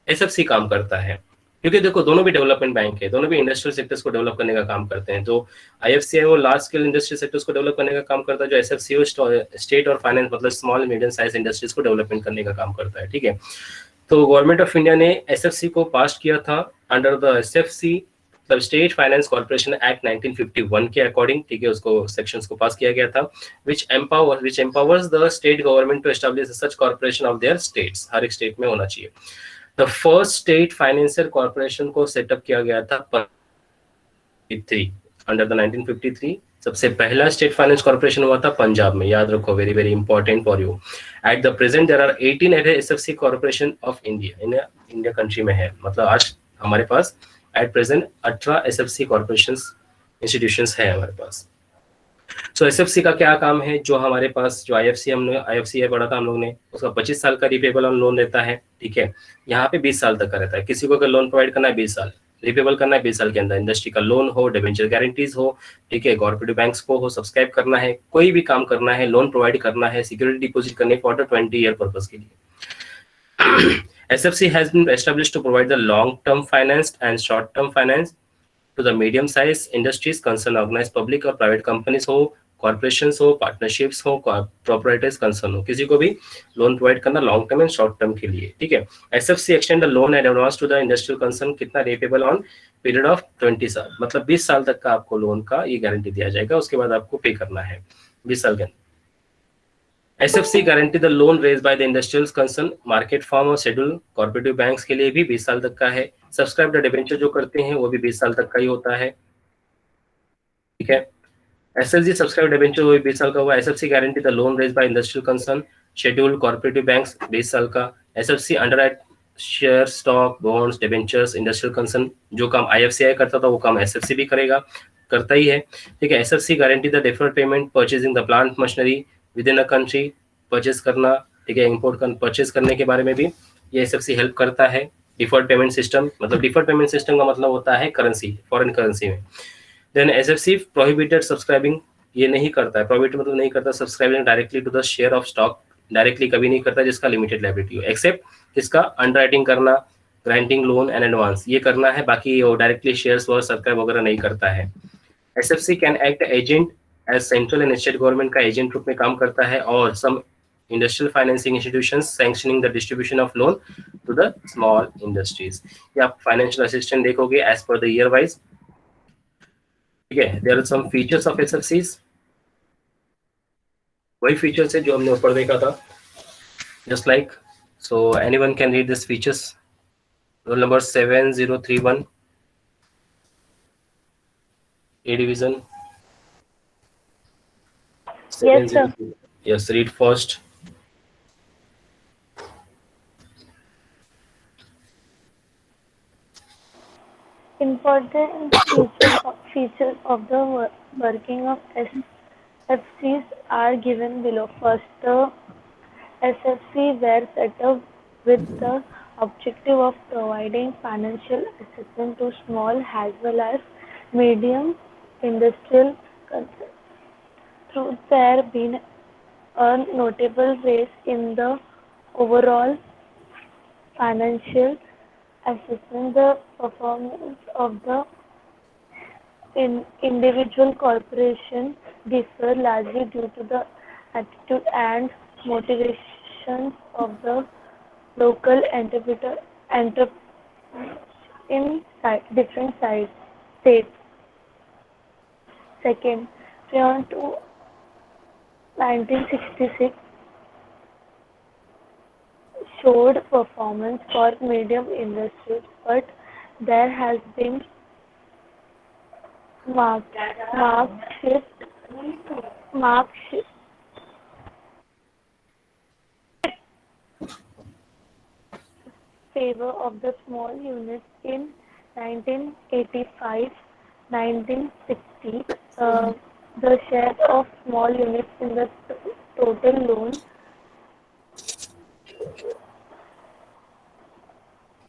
SFC काम करता है, क्योंकि देखो दोनों भी डेवलपमेंट बैंक है, दोनों भी इंडस्ट्रियल सेक्टर्स को डेवलप करने का काम करते हैं. जो IFCI वो लार्ज स्केल इंडस्ट्रियल सेक्टर्स को डेवलप करने का काम करता है, जो SFC वो स्टेट और फाइनेंस मतलब स्मॉल मीडियम साइज इंडस्ट्रीज को डेवलपमेंट करने का काम करता है. ठीक है, तो गवर्नमेंट ऑफ इंडिया ने SFC को पास किया था अंडर द SFC मतलब स्टेट फाइनेंस कॉर्पोरेशन एक्ट 1951 के अकॉर्डिंग. ठीक है, उसको सेक्शंस को पास किया गया था, which empowers the state government to establish such corporation of their states. हर एक स्टेट में होना चाहिए. The first state financial corporation को सेटअप किया गया था 1953 अंडर द 1953. सबसे पहला स्टेट फाइनेंस कॉर्पोरेशन हुआ था पंजाब में, याद रखो, very very important for you. At the present there are 18 SFC corporation of India, India country में है. मतलब आज हमारे पास at present 18 SFC corporations institutions है हमारे पास. सो SFC का क्या काम है, जो हमारे पास जो IFCI पढ़ा था हम लोग ने, उसका 25 साल का रिपेबल लोन देता है. ठीक है, यहाँ पे 20 साल तक का रहता है. किसी को अगर लोन प्रोवाइड करना है 20 साल, रिपेबल करना है 20 साल के अंदर, इंडस्ट्री का लोन हो, डिबेंचर गारंटीज हो, ठीक है, कॉर्पोरेटिव बैंक्स को हो, सब्सक्राइब करना है, कोई भी काम करना है, लोन प्रोवाइड करना है, सिक्योरिटी डिपॉजिट करने फॉर द 20 ईयर पर्पज के लिए. SFC has been established to provide the long-term finance and short-term finance to the medium-sized industries concerned, organized public और private companies हो, corporations हो, partnerships हो, proprietors concern हो, किसी को भी लोन प्रोवाइड करना long term and short term के लिए. ठीक है, SFC extend the loan and advance to the industrial concern कितना रेपेबल ऑन पीरियड ऑफ 20 साल, मतलब 20 साल तक का आपको लोन का ये गारंटी दिया जाएगा, उसके बाद आपको पे करना है 20 साल के अंदर. SFC guarantee the loan raise by the industrial concern, market form और शेड्यूल कॉर्पोरेटिव बैंक्स के लिए भी 20 साल तक का है. सब्सक्राइब द डिबेंचर जो करते हैं वो भी 20 साल तक का ही होता है. ठीक है, SFC सब्सक्राइब डिबेंचर वो भी 20 साल का हुआ. SFC guarantee the loan raise by industrial concern, schedule corporative banks 20 साल का. SFC underwrite share, stock, bonds, debentures, industrial concern, जो काम IFCI करता था वो काम SFC भी करता ही है. ठीक है, SFC guarantee the deferred payment purchasing the plant machinery with in a country, purchase करना. ठीक है, इंपोर्ट परचेज करने के बारे में भी ये SFC हेल्प करता है. डिफर्ड पेमेंट सिस्टम, मतलब डिफर्ड पेमेंट सिस्टम का मतलब होता है करेंसी, फॉरेन करेंसी में. देन SFC प्रोहिबिटेड सब्सक्राइबिंग, ये नहीं करता है, प्रोहिबिटेड मतलब नहीं करता subscribing directly to the share of stock, directly कभी नहीं करता जिसका लिमिटेड लायबिलिटी हो, एक्सेप्ट इसका अंडरराइटिंग करना, ग्रांटिंग लोन एंड एडवांस ये करना है, बाकी वो डायरेक्टली शेयर्स व सरकार वगैरह नहीं करता है। SFC can act agent as central and state government का एजेंट रूप में काम करता है, और some industrial financing institutions sanctioning the distribution of loan to the small industries. ये आप फाइनेंशियल असिस्टेंट देखोगे as per the year wise, ठीक है। There are some features of SFCs, वही फीचर्स है जो हमने ऊपर देखा था, just like, so anyone can read these features. Roll number 7031, A division. Yes, sir. Yes, read first. Important features of the working of SFCs are given below. First, the SFC were set up with the objective of providing financial assistance to small as well as medium industrial concerns. Through there been a notable rise in the overall financial assistance, the performance of the individual corporation differ largely due to the attitude and motivations of the local entrepreneur in different states. Second, prior to 1966, showed performance for medium industries, but there has been marked shift favor of the small units in 1985-1960. The share of small units in the total loan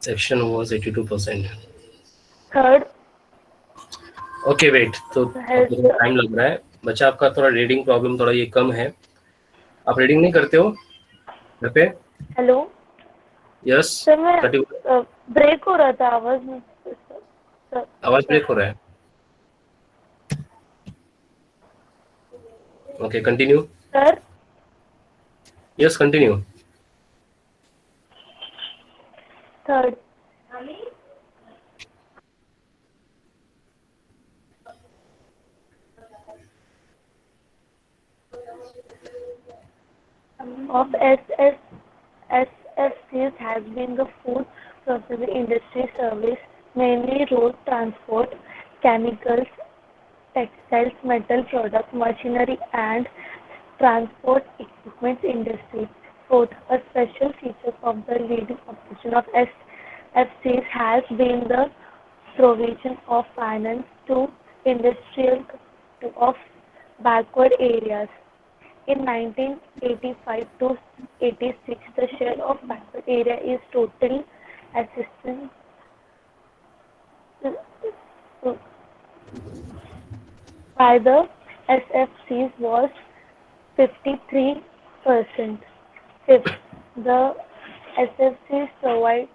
Section was 82%. third okay wait, तो time लग रहा है बच्चा, आपका थोड़ा reading problem थोड़ा ये कम है, आप रीडिंग नहीं करते हो घर पे? हेलो यस सर, मैं ब्रेक हो रहा था आवाज में। आवाज ब्रेक हो रहा है। Okay continue sir. Yes continue. Third, of SFCs has been the food processing industry service, mainly road transport, chemicals, textiles, metal products, machinery and transport equipment industries. Fourth, a special feature of the leading operation of SFCs has been the provision of finance to industrial of backward areas. In 1985 to 86, the share of backward area is total assistance by the SFCs was 53%. Fifth, the SFCs provide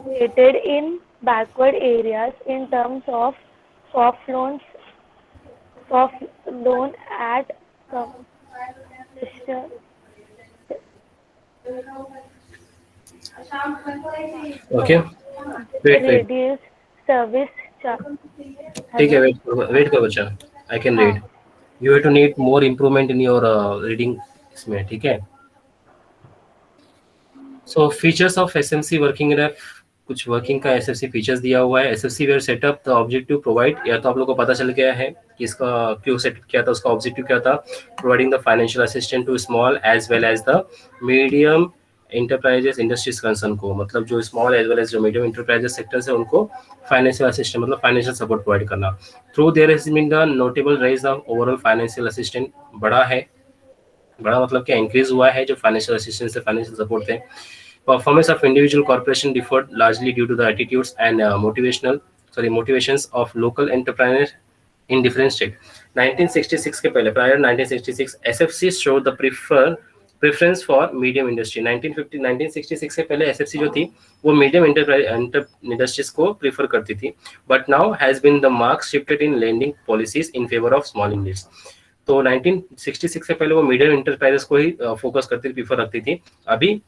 located in backward areas in terms of soft loan at okay wait reduced service charge. ठीक है, wait करो बच्चा, I can read. You have to need more improvement in your reading इसमें, ठीक है। So features of SMC working graph, कुछ working का SFC features दिया हुआ है। SFC where set up the objective provide, या तो आप लोगों को पता चल गया है कि इसका क्यों सेटअप किया था, उसका ऑब्जेक्टिव क्या था, providing the financial assistant to small as well as the medium enterprises industries concern को, मतलब जो स्मॉल एज वेल एज जो मीडियम इंटरप्राइजेस सेक्टर्स है उनको फाइनेंशियल असिस्टेंट मतलब फाइनेंशियल सपोर्ट प्रोवाइड करना। Through there has been the notable rise of overall financial assistant, बड़ा मतलब क्या इंक्रीज हुआ है जो फाइनेंशियल असिस्टेंस से फाइनेंशियल सपोर्ट थे। Performance of individual corporation differed largely due to the attitudes and motivations of local entrepreneurs in different states. 1966 के पहले, prior 1966 SFC show the preference for medium industry. 1966 से पहले SFC जो थी वो medium industries को prefer करती थी, but now has been the mark shifted in lending policies in favour of small units. तो 1966 से पहले वो मीडियम इंटरप्राइजेस को ही फोकस करती थी, प्रीफर रखती थी। अभी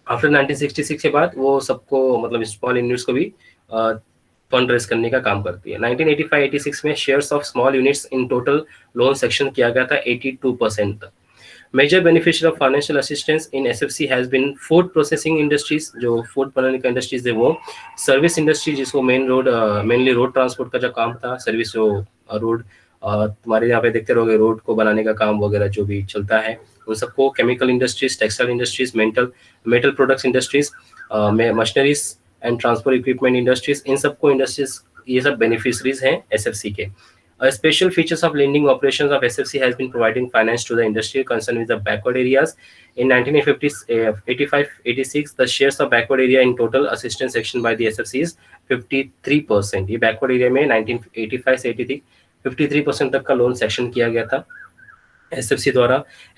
आफ्टर 1966 के बाद वो सबको मतलब स्मॉल यूनिट्स को भी फंड रेज करने का काम करती है। 1985-86 में shares of small units in total loan section किया गया था 82% तक। Major beneficiary of financial assistance in SFC has been food processing industries, जो फूड बनाने का इंडस्ट्रीज है वो, सर्विस इंडस्ट्री जिसको मेनली रोड ट्रांसपोर्ट का जो काम था, सर्विस जो रोड तुम्हारे यहाँ पे देखते रहोगे रोड को बनाने का काम वगैरह जो भी चलता है उन सबको, chemical industries, textile industries, metal products industries, machineries and transport equipment industries, इन सबको इंडस्ट्रीज ये सब बेनिफिशरीज हैं एसएफसी के। A special features of lending operations of SFC has been providing finance to the industry concerned with the backward areas. In 1985-86, the shares of backward area in total assistance section by the SFC is 53%. ये backward area में 1985 से 83 53% तक का loan section किया गया था SFC द्वारा।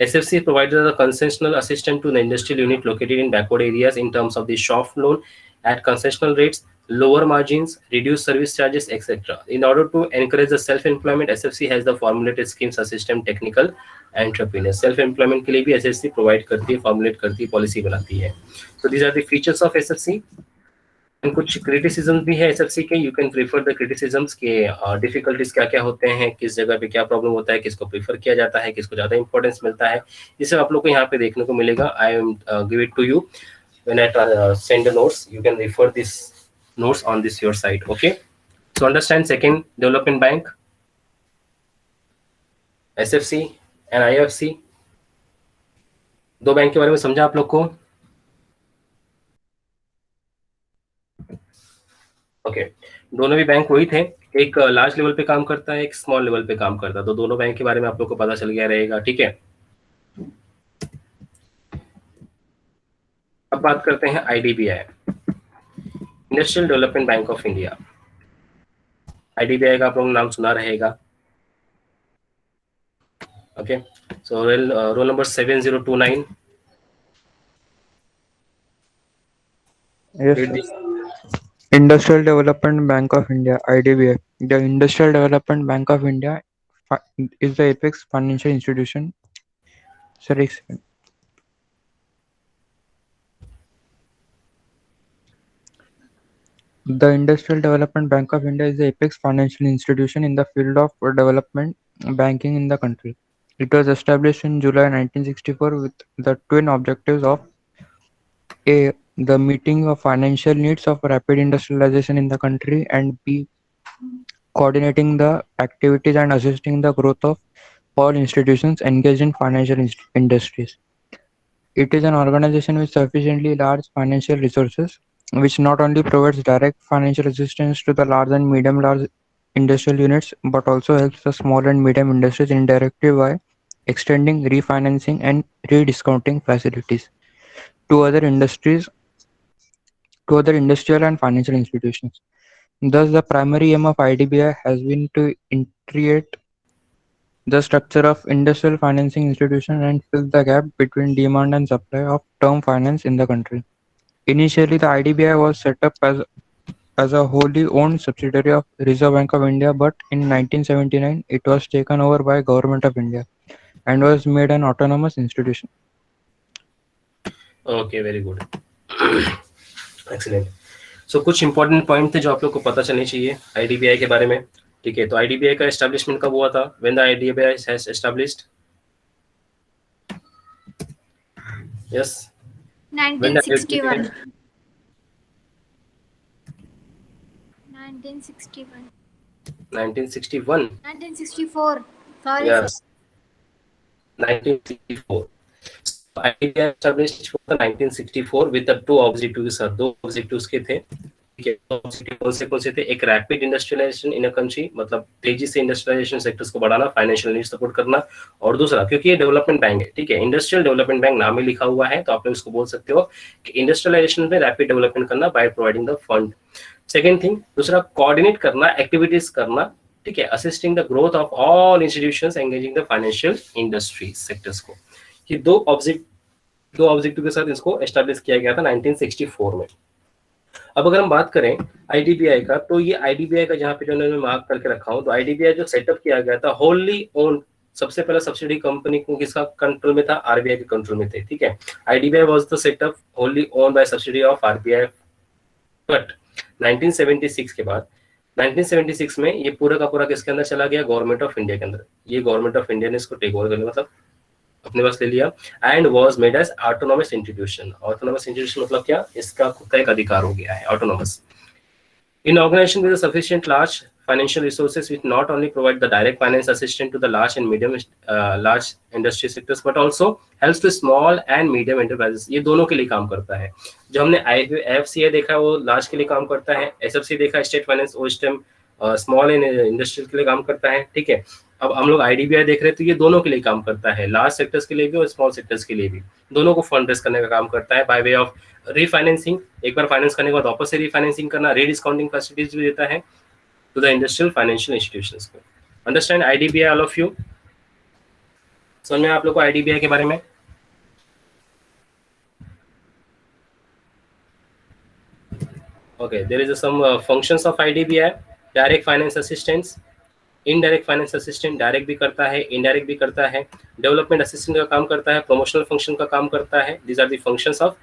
SFC provided the concessional assistance to the industrial unit located in backward areas in terms of the soft loan at concessional rates, lower margins, reduced service charges, etc. In order to encourage the self-employment, SFC has the formulated schemes assistant technical entrepreneurs. Self-employment के लिए भी SFC provide करती है, formulate करती है, policy बनाती है। So these are the features of SFC. And कुछ criticisms भी है SFC के, you can prefer the criticisms के difficulties क्या क्या होते हैं, किस जगह पे क्या प्रॉब्लम होता है, किसको प्रीफर किया जाता है, किसको ज्यादा इंपॉर्टेंस मिलता है, ये सब आप लोग को यहाँ पे देखने को मिलेगा। I am give it to you when I send the notes. You can refer this notes on this your site. Okay, so understand second development bank, SFC and IFC, दो बैंक के बारे में समझा आप लोग को। ओके, दोनों भी बैंक वही थे, एक लार्ज लेवल पे काम करता है, एक स्मॉल लेवल पे काम करता है, तो दोनों बैंक के बारे में आप लोग को पता चल गया रहेगा। ठीक है, अब बात करते हैं IDBI, industrial development bank of India. IDBI का आप लोगों ने नाम सुना रहेगा। Okay, so roll number 7029। Yes, sir. Industrial Development Bank of India, IDBI. The Industrial Development Bank of India is the apex financial institution. Sorry. The Industrial Development Bank of India is the apex financial institution in the field of development banking in the country. It was established in July 1964 with the twin objectives of A. The meeting of financial needs of rapid industrialization in the country, and B. Coordinating the activities and assisting the growth of all institutions engaged in financial industries. It is an organization with sufficiently large financial resources, which not only provides direct financial assistance to the large and large industrial units, but also helps the small and medium industries indirectly by extending refinancing and rediscounting facilities to other industrial and financial institutions. Thus, the primary aim of IDBI has been to integrate the structure of industrial financing institutions and fill the gap between demand and supply of term finance in the country. Initially, the IDBI was set up as a wholly owned subsidiary of Reserve Bank of India, but in 1979, it was taken over by Government of India and was made an autonomous institution. Okay, very good. Excellent. So कुछ important point थे जो आप लोग को पता चलने चाहिए IDBI के बारे में। ठीक है, तो IDBI का एस्टेब्लिशमेंट कब हुआ था? When the IDBI has established? Yes. 1961. 1961. 1961. 1964. Sorry. Yes. 1964. IDBI established for 1964 with the two objectives, sir. दो objectives के थे। ठीक है, कौन से थे? एक rapid industrialisation in a country, मतलब तेजी से इंडस्ट्रियलाइजेशन सेक्टर्स को बढ़ाना, फाइनेंशियल नीड सपोर्ट करना, और दूसरा क्योंकि ये डेवलपमेंट बैंक है, ठीक है, इंडस्ट्रियल डेवलपमेंट बैंक नाम में लिखा हुआ है, तो आप लोग इसको बोल सकते हो कि इंडस्ट्रियलाइजेशन में रैपिड डेवलपमेंट करना by providing the fund. Second thing, दूसरा कोऑर्डिनेट करना, एक्टिविटीज करना ठीक है, assisting the growth of all institutions engaging the financial industry sectors को। ये दो ऑब्जेक्टिव के साथ इसको एस्टैब्लिश किया गया था 1964 में। अब अगर हम बात करें आईडीबीआई का, तो ये आईडीबीआई का जहाँ पे जो मैं मार्क करके रखा हूँ, तो आईडीबीआई जो सेटअप किया गया था होली ओन, सबसे पहला सब्सिडी कंपनी को किसका कंट्रोल में था, आरबीआई के कंट्रोल में थे, ठीक है। IDBI was the setup wholly owned by subsidy of RBI, but 1976 के बाद 1976 में ये पूरा का पूरा किसके अंदर चला गया, गवर्नमेंट ऑफ इंडिया के अंदर। ये गवर्नमेंट ऑफ इंडिया ने इसको टेक ओवर कर लिया, मतलब अपने पास ले लिया, and was made as autonomous institution. Autonomous institution मतलब क्या, इसका खुद का एक अधिकार हो गया है, autonomous. In organization with a sufficient large financial resources, which not only provide the direct finance assistance to the large and medium large industry sectors, but also helps to small and medium enterprises। ये दोनों के लिए काम करता है। जो हमने IFCA देखा है वो लार्ज के लिए काम करता है, SFC देखा स्टेट फाइनेंस ओस्टेम स्मॉल एंड इंडस्ट्रियल के लिए काम करता है, ठीक है। अब हम लोग आईडीबीआई देख रहे हैं, तो ये दोनों के लिए काम करता है, लार्ज सेक्टर्स के लिए भी और स्मॉल सेक्टर्स के लिए भी, दोनों को फंड रेज करने का काम करता है बाय वे ऑफ रीफाइनेंसिंग। एक बार फाइनेंस करने के बाद वापस से रीफाइनेंसिंग करना, रीडिस्काउंटिंग फैसिलिटीज भी देता है to the industrial financial institutions को। Understand IDBI all of you? समझ में आप लोग को आईडीबीआई के बारे में? Okay, there is some functions of IDBI. Direct finance assistance, indirect finance assistant, direct भी करता है, इनडायरेक्ट भी करता है, डेवलपमेंट असिस्टेंट का काम करता है, प्रमोशनल फंक्शन का काम करता है। These are the functions of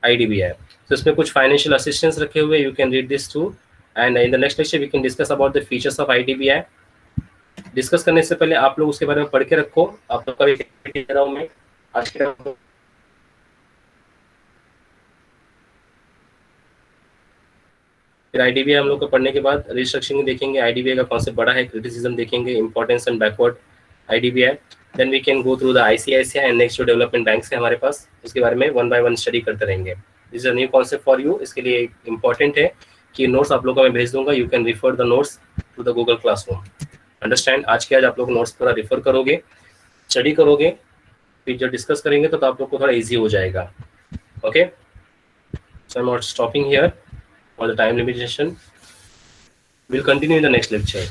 IDBI. तो इसमें कुछ फाइनेंशियल असिस्टेंस रखे हुए, you can read this through, and in the next lecture we can discuss about the features of IDBI. Discuss करने से पहले आप लोग उसके बारे में पढ़ के रखो, आप लोग का भी दे रहा हूं मैं आज के। फिर आईडीबीआई हम लोग को पढ़ने के बाद रिस्ट्रक्चरिंग देखेंगे, आईडीबीआई का कॉन्सेप्ट बड़ा है, क्रिटिसिज्म देखेंगे, importance and backward IDBI. Then we can go through the ICICI and next जो डेवलपमेंट बैंक्स है हमारे पास, उसके बारे में वन बाय वन स्टडी करते रहेंगे। This is a new concept for you. इसके लिए इंपॉर्टेंट है कि नोट्स आप लोगों को मैं भेज दूंगा, you can refer the notes to the Google classroom. Understand? आज के आज आप लोग नोट्स पूरा रिफर करोगे, स्टडी करोगे, फिर जो डिस्कस करेंगे तो आप लोग को थोड़ा ईजी हो जाएगा। Okay, so I am not stopping here for the time limitation. We'll continue in the next lecture.